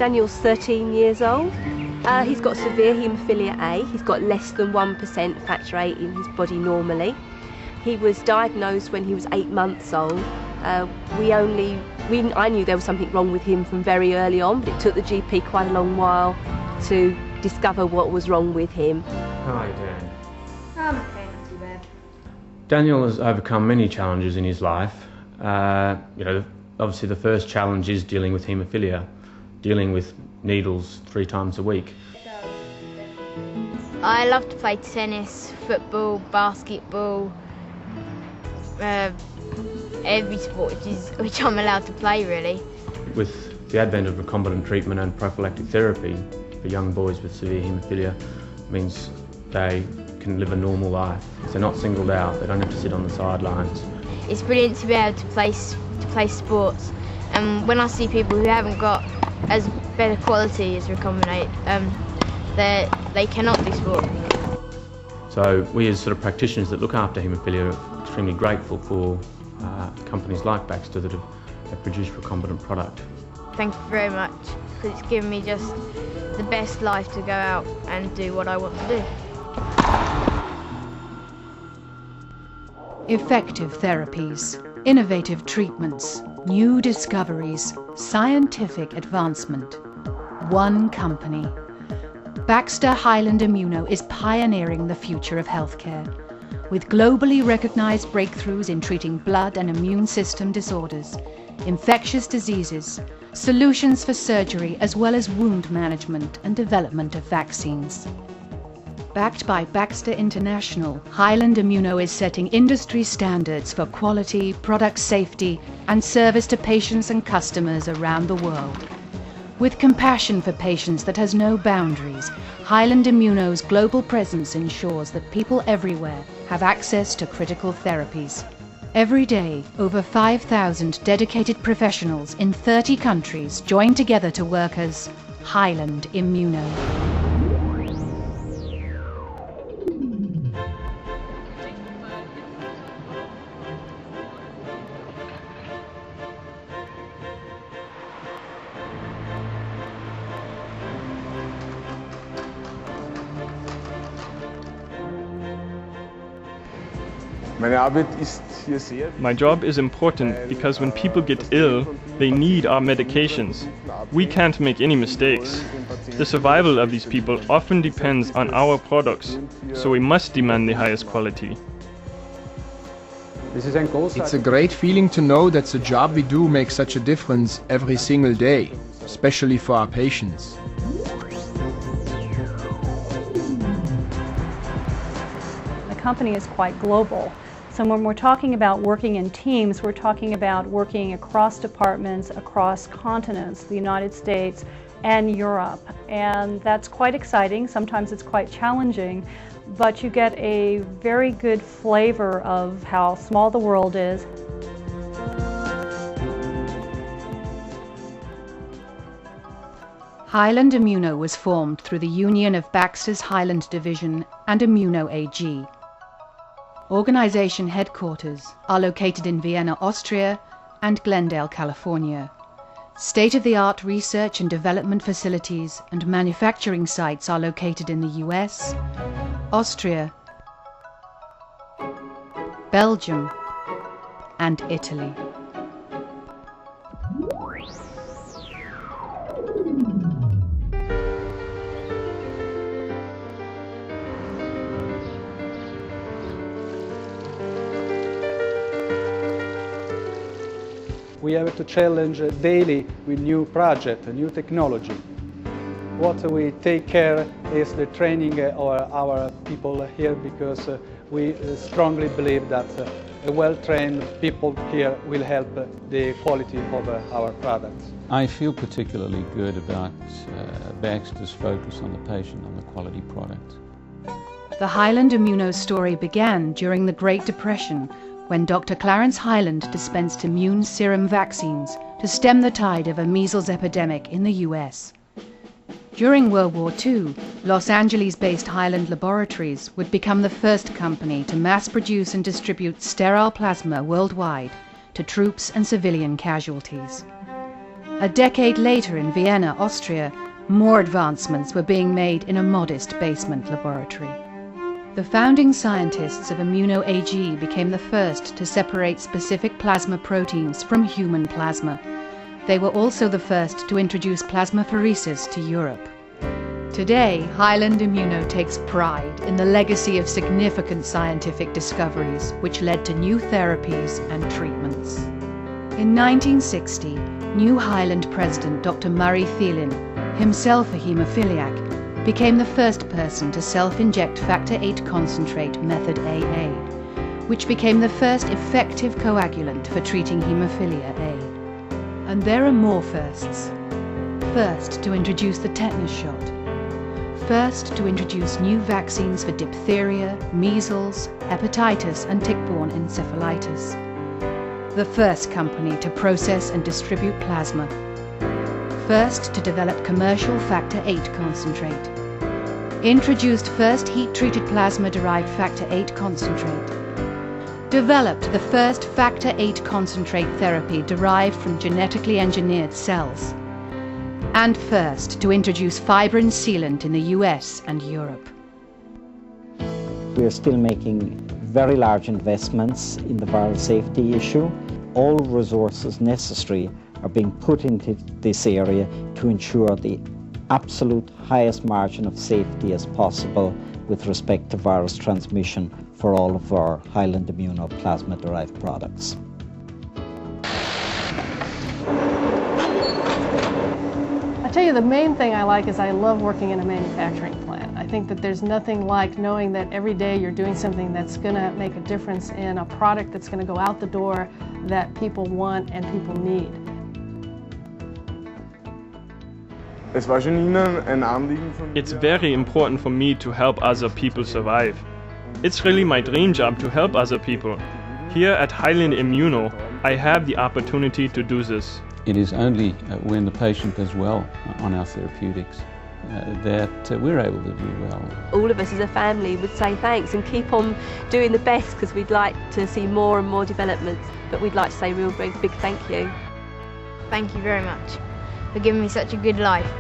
Daniel's 13 years old. He's got severe haemophilia A. He's got less than 1% factor VIII in his body normally. He was diagnosed when he was 8 months old. I knew there was something wrong with him from very early on, but it took the GP quite a long while to discover what was wrong with him. Hi, Dan. I'm okay, not too bad. Daniel has overcome many challenges in his life. Obviously the first challenge is dealing with haemophilia, dealing with needles 3 times a week. I love to play tennis, football, basketball, every sport which I'm allowed to play, really. With the advent of recombinant treatment and prophylactic therapy for young boys with severe haemophilia, means they can live a normal life. They're not singled out, they don't have to sit on the sidelines. It's brilliant to be able to play sports, and when I see people who haven't got as better quality as recombinate, they cannot do sport. So we as sort of practitioners that look after haemophilia are extremely grateful for companies like Baxter that have produced recombinant product. Thank you very much, because it's given me just the best life to go out and do what I want to do. Effective therapies, innovative treatments, new discoveries, scientific advancement. One company. Baxter Hyland Immuno is pioneering the future of healthcare, with globally recognized breakthroughs in treating blood and immune system disorders, infectious diseases, solutions for surgery, as well as wound management and development of vaccines. Backed by Baxter International, Hyland Immuno is setting industry standards for quality, product safety, and service to patients and customers around the world. With compassion for patients that has no boundaries, Hyland Immuno's global presence ensures that people everywhere have access to critical therapies. Every day, over 5,000 dedicated professionals in 30 countries join together to work as Hyland Immuno. My job is important because when people get ill, they need our medications. We can't make any mistakes. The survival of these people often depends on our products, so we must demand the highest quality. It's a great feeling to know that the job we do makes such a difference every single day, especially for our patients. The company is quite global. So when we're talking about working in teams, we're talking about working across departments, across continents, the United States and Europe. And that's quite exciting. Sometimes it's quite challenging, but you get a very good flavor of how small the world is. Hyland Immuno was formed through the union of Baxter's Hyland Division and Immuno AG. Organization headquarters are located in Vienna, Austria and Glendale, California. State-of-the-art research and development facilities and manufacturing sites are located in the US, Austria, Belgium and Italy. We have to challenge daily with new projects, new technology. What we take care is the training of our people here, because we strongly believe that well-trained people here will help the quality of our products. I feel particularly good about Baxter's focus on the patient, on the quality product. The Hyland Immuno story began during the Great Depression, when Dr. Clarence Hyland dispensed immune serum vaccines to stem the tide of a measles epidemic in the US. During World War II, Los Angeles-based Hyland Laboratories would become the first company to mass-produce and distribute sterile plasma worldwide to troops and civilian casualties. A decade later in Vienna, Austria, more advancements were being made in a modest basement laboratory. The founding scientists of Immuno AG became the first to separate specific plasma proteins from human plasma. They were also the first to introduce plasmapheresis to Europe. Today, Hyland Immuno takes pride in the legacy of significant scientific discoveries which led to new therapies and treatments. In 1960, new Hyland president Dr. Murray Thielen, himself a haemophiliac, became the first person to self-inject factor VIII concentrate method AA, which became the first effective coagulant for treating haemophilia A. And there are more firsts. First, to introduce the tetanus shot. First, to introduce new vaccines for diphtheria, measles, hepatitis and tick-borne encephalitis. The first company to process and distribute plasma. First to develop commercial factor VIII concentrate. Introduced first heat-treated plasma-derived factor VIII concentrate. Developed the first factor VIII concentrate therapy derived from genetically engineered cells. And first to introduce fibrin sealant in the US and Europe. We are still making very large investments in the viral safety issue. All resources necessary are being put into this area to ensure the absolute highest margin of safety as possible with respect to virus transmission for all of our Hyland Immuno plasma-derived products. I tell you, the main thing I like is I love working in a manufacturing plant. I think that there's nothing like knowing that every day you're doing something that's going to make a difference in a product that's going to go out the door that people want and people need. It's very important for me to help other people survive. It's really my dream job to help other people. Here at Hyland Immuno, I have the opportunity to do this. It is only when the patient does well on our therapeutics that we're able to do well. All of us as a family would say thanks and keep on doing the best, because we'd like to see more and more developments, but we'd like to say a real big thank you. Thank you very much for giving me such a good life.